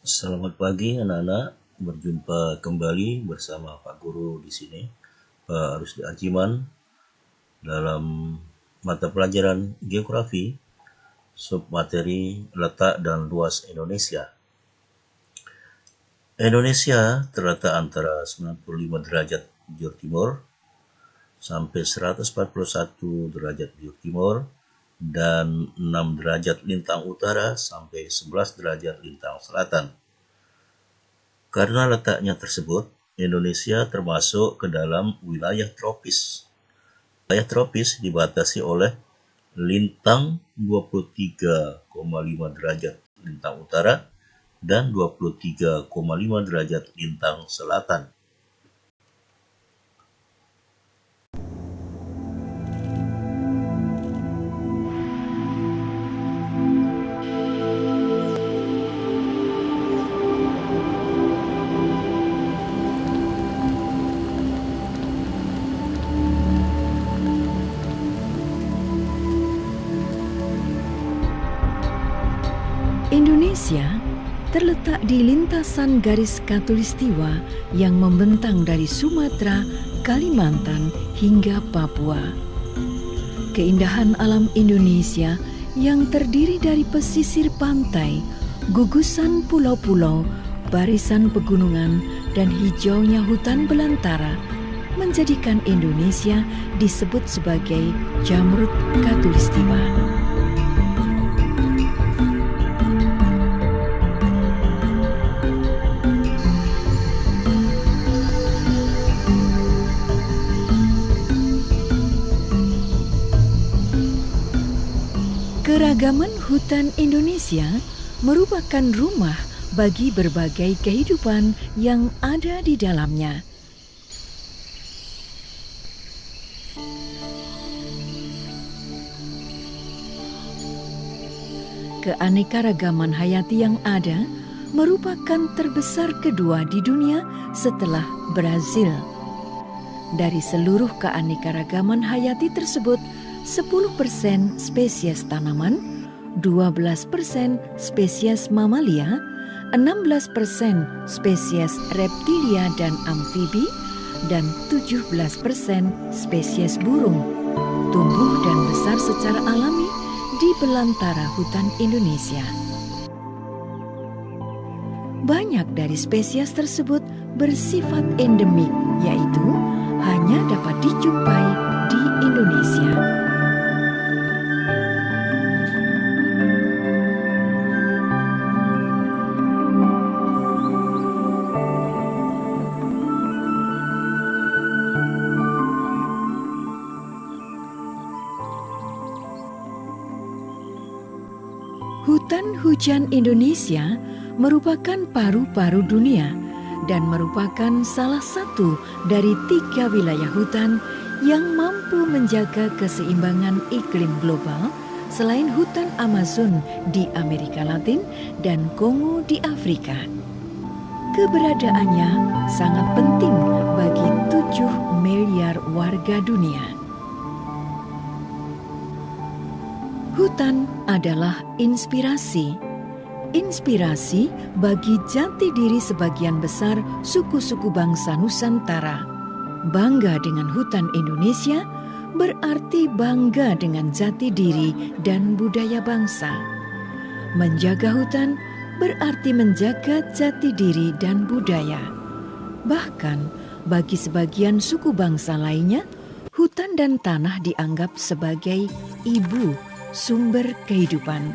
Selamat pagi anak-anak, berjumpa kembali bersama Pak Guru di sini, Pak Rusdi Ajiman, dalam mata pelajaran Geografi, submateri letak dan luas Indonesia. Indonesia terletak antara 95 derajat bujur timur sampai 141 derajat bujur timur dan 6 derajat lintang utara sampai 11 derajat lintang selatan. Karena letaknya tersebut, Indonesia termasuk ke dalam wilayah tropis. Wilayah tropis dibatasi oleh lintang 23,5 derajat lintang utara dan 23,5 derajat lintang selatan. Indonesia terletak di lintasan garis khatulistiwa yang membentang dari Sumatera, Kalimantan, hingga Papua. Keindahan alam Indonesia yang terdiri dari pesisir pantai, gugusan pulau-pulau, barisan pegunungan, dan hijaunya hutan belantara menjadikan Indonesia disebut sebagai Jamrut Khatulistiwa. Keragaman hutan Indonesia merupakan rumah bagi berbagai kehidupan yang ada di dalamnya. Keanekaragaman hayati yang ada merupakan terbesar kedua di dunia setelah Brazil. Dari seluruh keanekaragaman hayati tersebut, 10% spesies tanaman, 12% spesies mamalia, 16% spesies reptilia dan amfibi, dan 17% spesies burung tumbuh dan besar secara alami di belantara hutan Indonesia. Banyak dari spesies tersebut bersifat endemik, yaitu hanya dapat dijumpai di Indonesia. Hutan hujan Indonesia merupakan paru-paru dunia dan merupakan salah satu dari 3 wilayah hutan yang mampu menjaga keseimbangan iklim global selain hutan Amazon di Amerika Latin dan Kongo di Afrika. Keberadaannya sangat penting bagi 7 miliar warga dunia. Hutan adalah inspirasi bagi jati diri sebagian besar suku-suku bangsa Nusantara. Bangga dengan hutan Indonesia berarti bangga dengan jati diri dan budaya bangsa. Menjaga hutan berarti menjaga jati diri dan budaya. Bahkan bagi sebagian suku bangsa lainnya, hutan dan tanah dianggap sebagai ibu sumber kehidupan.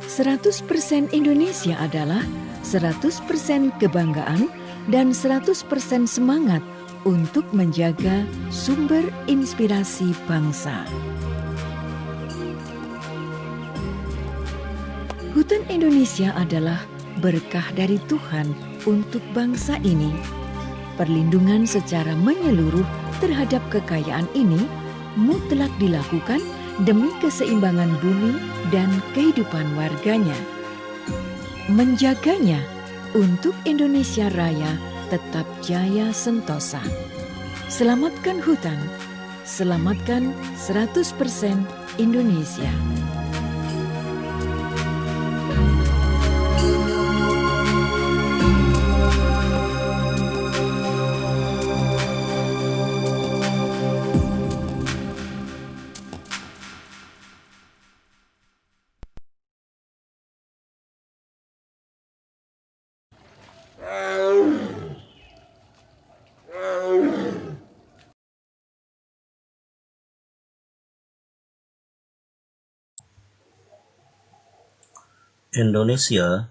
100% Indonesia adalah 100% kebanggaan dan 100% semangat untuk menjaga sumber inspirasi bangsa. Hutan Indonesia adalah berkah dari Tuhan untuk bangsa ini. Perlindungan secara menyeluruh terhadap kekayaan ini mutlak dilakukan demi keseimbangan bumi dan kehidupan warganya. Menjaganya untuk Indonesia Raya tetap jaya sentosa. Selamatkan hutan, selamatkan 100% Indonesia. Indonesia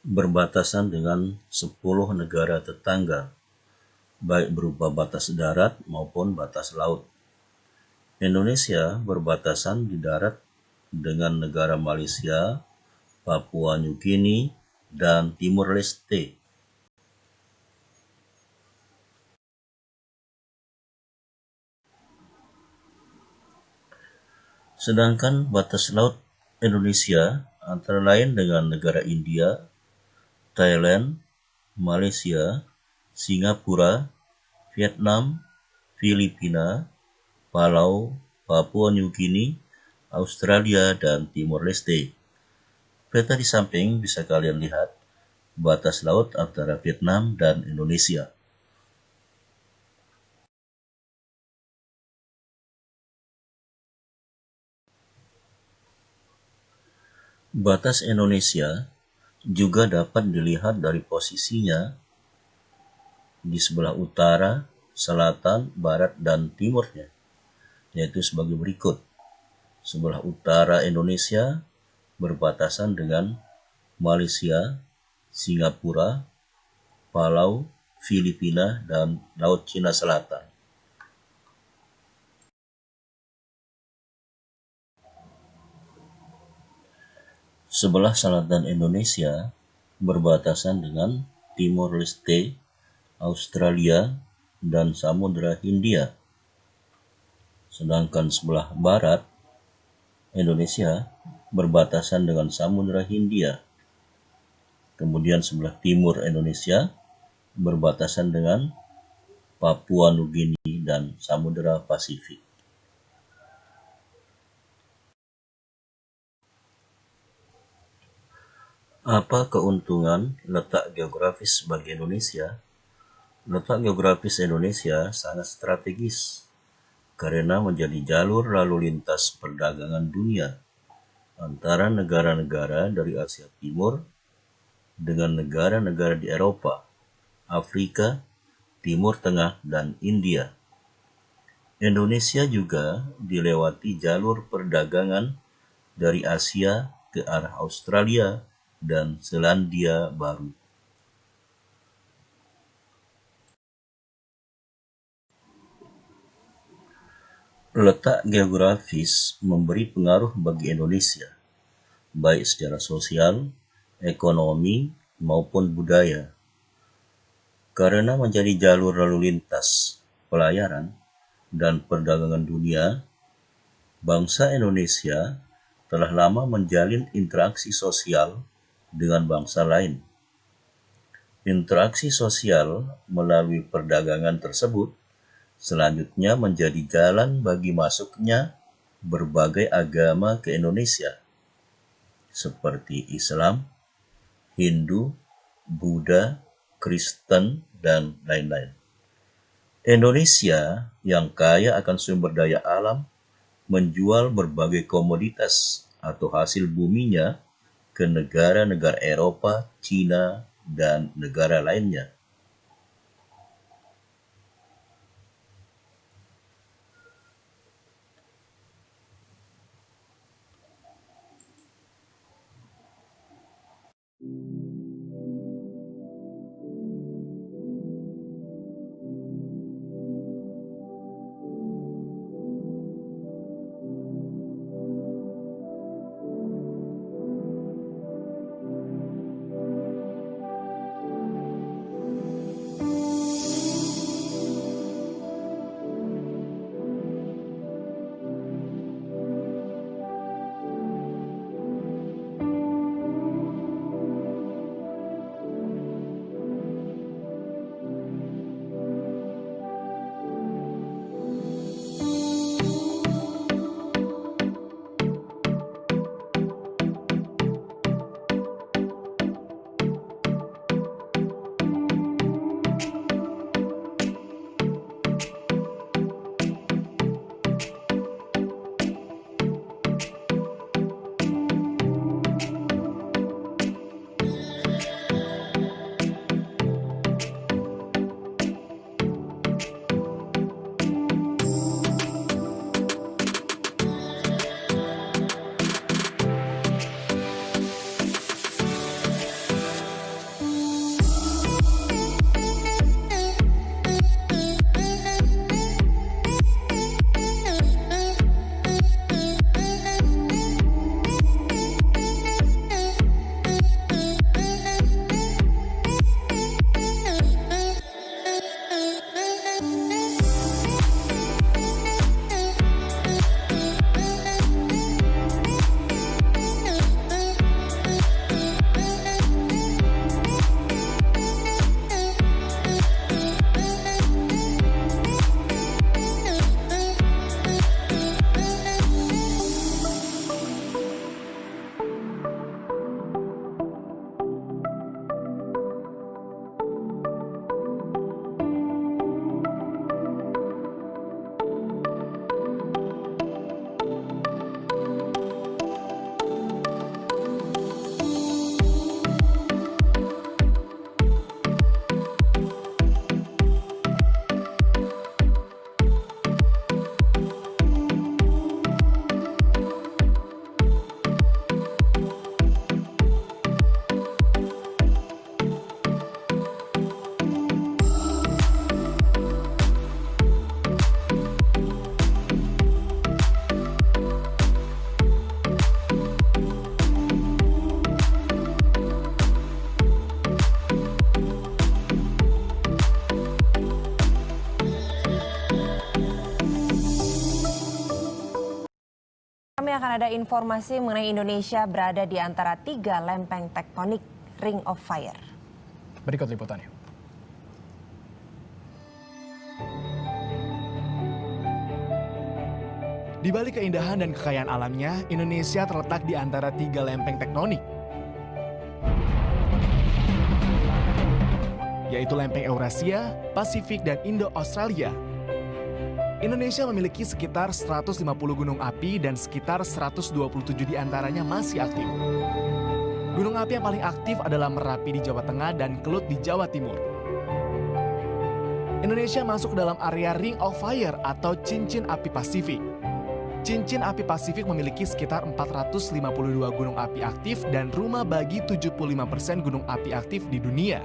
berbatasan dengan 10 negara tetangga, baik berupa batas darat maupun batas laut. Indonesia berbatasan di darat dengan negara Malaysia, Papua New Guinea, dan Timur Leste. Sedangkan batas laut Indonesia antara lain dengan negara India, Thailand, Malaysia, Singapura, Vietnam, Filipina, Palau, Papua New Guinea, Australia, dan Timor Leste. Peta di samping bisa kalian lihat batas laut antara Vietnam dan Indonesia. Batas Indonesia juga dapat dilihat dari posisinya di sebelah utara, selatan, barat, dan timurnya, yaitu sebagai berikut. Sebelah utara Indonesia berbatasan dengan Malaysia, Singapura, Palau, Filipina, dan Laut Cina Selatan. Sebelah selatan Indonesia berbatasan dengan Timor Leste, Australia, dan Samudra Hindia. Sedangkan sebelah barat Indonesia berbatasan dengan Samudra Hindia. Kemudian sebelah timur Indonesia berbatasan dengan Papua Nugini dan Samudra Pasifik. Apa keuntungan letak geografis bagi Indonesia? Letak geografis Indonesia sangat strategis karena menjadi jalur lalu lintas perdagangan dunia antara negara-negara dari Asia Timur dengan negara-negara di Eropa, Afrika, Timur Tengah, dan India. Indonesia juga dilewati jalur perdagangan dari Asia ke arah Australia dan Selandia Baru. Letak geografis memberi pengaruh bagi Indonesia, baik secara sosial, ekonomi, maupun budaya. Karena menjadi jalur lalu lintas, pelayaran, dan perdagangan dunia, bangsa Indonesia telah lama menjalin interaksi sosial dengan bangsa lain. Interaksi sosial melalui perdagangan tersebut selanjutnya menjadi jalan bagi masuknya berbagai agama ke Indonesia, seperti Islam, Hindu, Buddha, Kristen, dan lain-lain. Indonesia yang kaya akan sumber daya alam menjual berbagai komoditas atau hasil buminya ke negara-negara Eropa, Cina, dan negara lainnya. kami akan ada informasi mengenai Indonesia berada di antara 3 lempeng tektonik Ring of Fire. Berikut liputannya. Di balik keindahan dan kekayaan alamnya, Indonesia terletak di antara 3 lempeng tektonik, yaitu lempeng Eurasia, Pasifik, dan Indo-Australia. Indonesia memiliki sekitar 150 gunung api dan sekitar 127 diantaranya masih aktif. Gunung api yang paling aktif adalah Merapi di Jawa Tengah dan Kelut di Jawa Timur. Indonesia masuk dalam area Ring of Fire atau cincin api Pasifik. Cincin api Pasifik memiliki sekitar 452 gunung api aktif dan rumah bagi 75% gunung api aktif di dunia.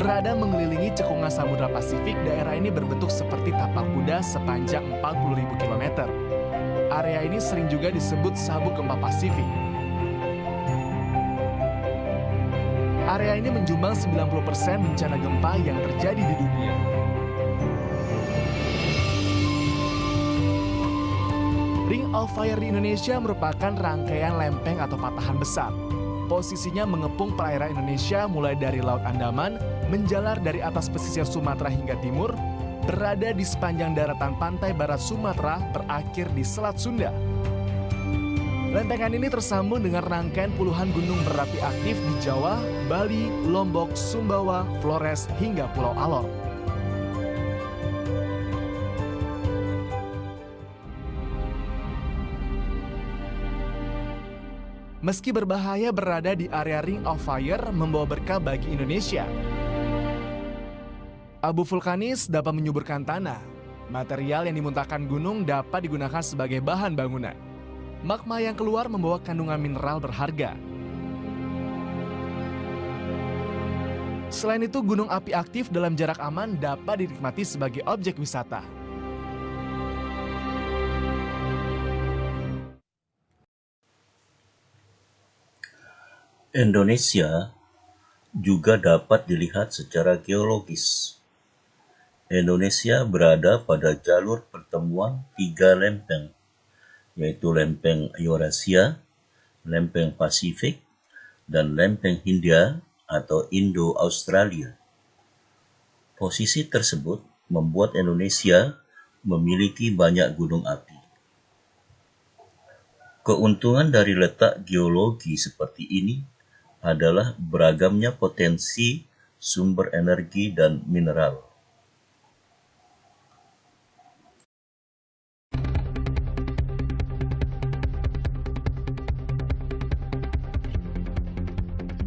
Berada mengelilingi cekungan Samudra Pasifik, daerah ini berbentuk seperti tapak kuda sepanjang 40.000 km. Area ini sering juga disebut sabuk gempa Pasifik. Area ini menjumbang 90% bencana gempa yang terjadi di dunia. Ring of Fire di Indonesia merupakan rangkaian lempeng atau patahan besar. Posisinya mengepung perairan Indonesia mulai dari Laut Andaman, menjalar dari atas pesisir Sumatera hingga timur, berada di sepanjang daratan pantai barat Sumatera, berakhir di Selat Sunda. Lempengan ini tersambung dengan rangkaian puluhan gunung berapi aktif di Jawa, Bali, Lombok, Sumbawa, Flores, hingga Pulau Alor. Meski berbahaya berada di area Ring of Fire membawa berkah bagi Indonesia. Abu vulkanis dapat menyuburkan tanah. Material yang dimuntahkan gunung dapat digunakan sebagai bahan bangunan. Magma yang keluar membawa kandungan mineral berharga. Selain itu, gunung api aktif dalam jarak aman dapat dinikmati sebagai objek wisata. Indonesia juga dapat dilihat secara geologis. Indonesia berada pada jalur pertemuan 3 lempeng, yaitu lempeng Eurasia, lempeng Pasifik, dan lempeng Hindia atau Indo-Australia. Posisi tersebut membuat Indonesia memiliki banyak gunung api. Keuntungan dari letak geologi seperti ini adalah beragamnya potensi sumber energi dan mineral.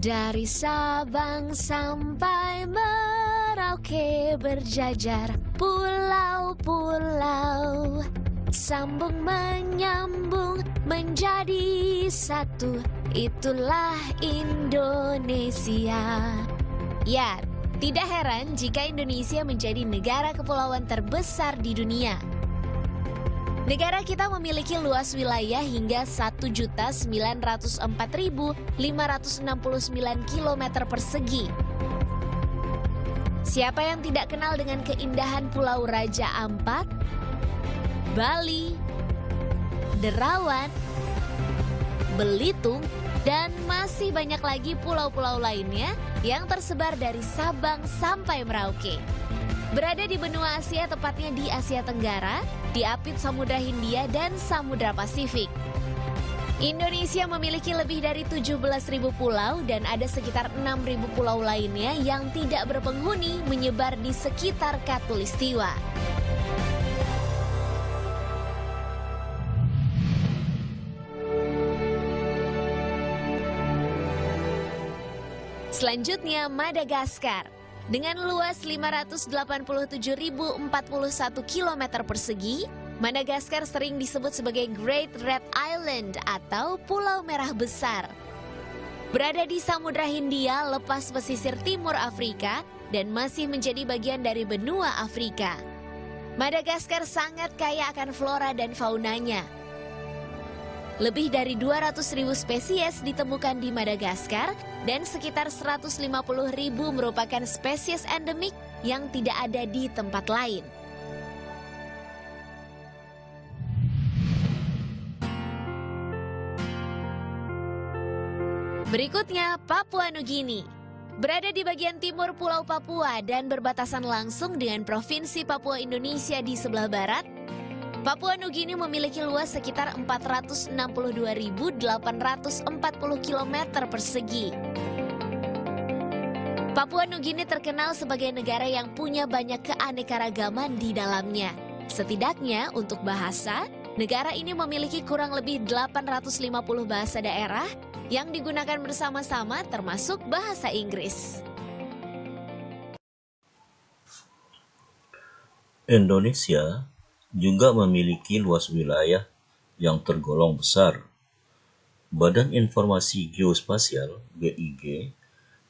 Dari Sabang sampai Merauke berjajar pulau-pulau, sambung menyambung menjadi satu. Itulah Indonesia. Ya, tidak heran jika Indonesia menjadi negara kepulauan terbesar di dunia. Negara kita memiliki luas wilayah hingga 1.904.569 km persegi. Siapa yang tidak kenal dengan keindahan Pulau Raja Ampat, Bali, Derawan, Belitung, dan masih banyak lagi pulau-pulau lainnya yang tersebar dari Sabang sampai Merauke. Berada di benua Asia, tepatnya di Asia Tenggara, diapit Samudra Hindia dan Samudra Pasifik. Indonesia memiliki lebih dari 17.000 pulau dan ada sekitar 6.000 pulau lainnya yang tidak berpenghuni menyebar di sekitar Khatulistiwa. Selanjutnya, Madagaskar. Dengan luas 587.041 km persegi, Madagaskar sering disebut sebagai Great Red Island atau Pulau Merah Besar. Berada di Samudra Hindia, lepas pesisir timur Afrika, dan masih menjadi bagian dari benua Afrika. Madagaskar sangat kaya akan flora dan faunanya. Lebih dari 200.000 spesies ditemukan di Madagaskar dan sekitar 150.000 merupakan spesies endemik yang tidak ada di tempat lain. Berikutnya, Papua Nugini. Berada di bagian timur Pulau Papua dan berbatasan langsung dengan Provinsi Papua Indonesia di sebelah barat, Papua Nugini memiliki luas sekitar 462.840 km persegi. Papua Nugini terkenal sebagai negara yang punya banyak keanekaragaman di dalamnya. Setidaknya untuk bahasa, negara ini memiliki kurang lebih 850 bahasa daerah yang digunakan bersama-sama termasuk bahasa Inggris. Indonesia juga memiliki luas wilayah yang tergolong besar. Badan Informasi Geospasial (BIG)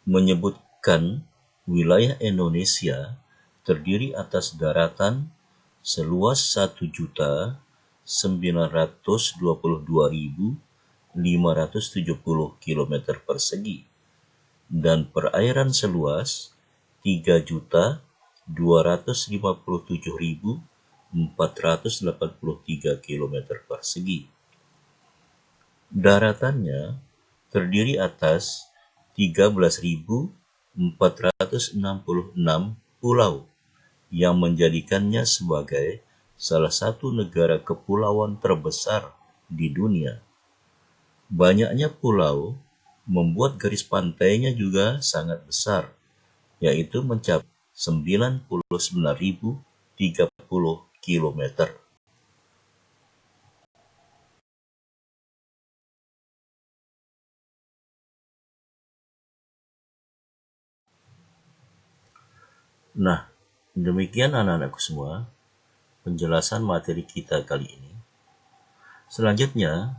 menyebutkan wilayah Indonesia terdiri atas daratan seluas 1.922.570 km persegi dan perairan seluas 3.257.483 km persegi. Daratannya terdiri atas 13.466 pulau yang menjadikannya sebagai salah satu negara kepulauan terbesar di dunia. Banyaknya pulau membuat garis pantainya juga sangat besar, yaitu mencapai 99.030 km. Nah, demikian anak-anakku semua, penjelasan materi kita kali ini. Selanjutnya,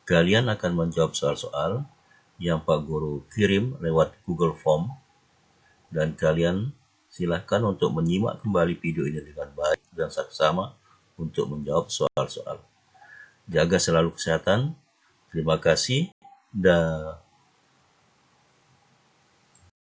kalian akan menjawab soal-soal yang Pak Guru kirim lewat Google Form, dan kalian silahkan untuk menyimak kembali video ini dengan baik dan saksama untuk menjawab soal-soal. Jaga selalu kesehatan. Terima kasih. Dah.